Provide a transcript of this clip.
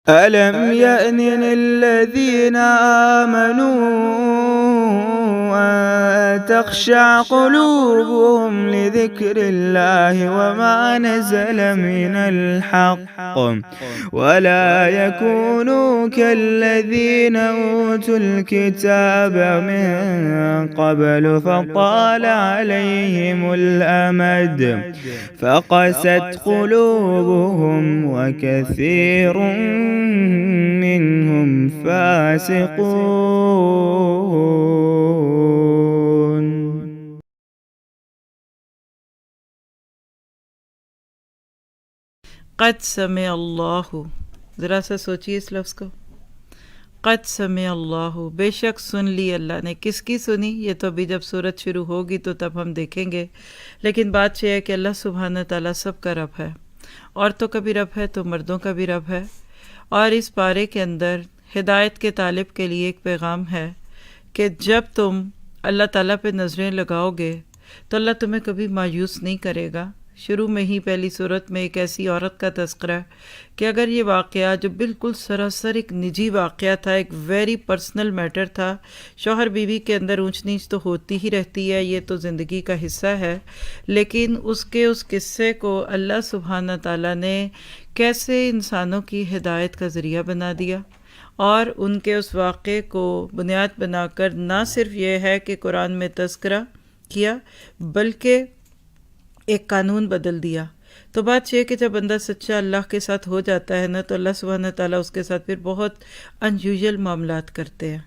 ألم يأن للذين آمنوا أن تخشع قلوبهم لذكر الله وما نزل من الحق ولا يكونوا كالذين أوتوا الكتاب من قبل فطال عليهم الأمد فقست قلوبهم وكثير منهم فاسقون। क़द समय अल्लाहु, ज़रा सा सोचिए इस लफ्ज़ को। क़द समय अल्लाहु, बेशक सुन ली अल्लाह ने। किसकी सुनी? ये तो अभी जब सूरत शुरू होगी तो तब हम देखेंगे। लेकिन बात यह है कि अल्लाह सुब्हान ताला सबका रब है। औरतों का भी रब है तो मर्दों का भी रब है। और इस पारे के अंदर हिदायत के तालिब के लिए एक पैगाम है कि जब तुम अल्लाह ताला पे नज़रें लगाओगे तो अल्लाह तुम्हें कभी मायूस नहीं करेगा। शुरू में ही पहली सूरत में एक ऐसी औरत का तज़किरा है कि अगर ये वाक़या जो बिल्कुल सरासर एक निजी वाक़या था, एक वेरी पर्सनल मैटर था, शौहर बीवी के अंदर ऊंच नीच तो होती ही रहती है, ये तो ज़िंदगी का हिस्सा है, लेकिन उसके उस किस्से को अल्लाह सुब्हाना ताला ने कैसे इंसानों की हिदायत का ज़रिया बना दिया और उनके उस वाक़े को बुनियाद बनाकर ना सिर्फ ये है कि कुरान में तज़किरा किया बल्कि एक कानून बदल दिया। तो बात यह है कि जब बंदा सच्चा अल्लाह के साथ हो जाता है ना, तो अल्लाह सुब्हाना ताला उसके साथ फिर बहुत अनयूजुअल मामलात करते हैं।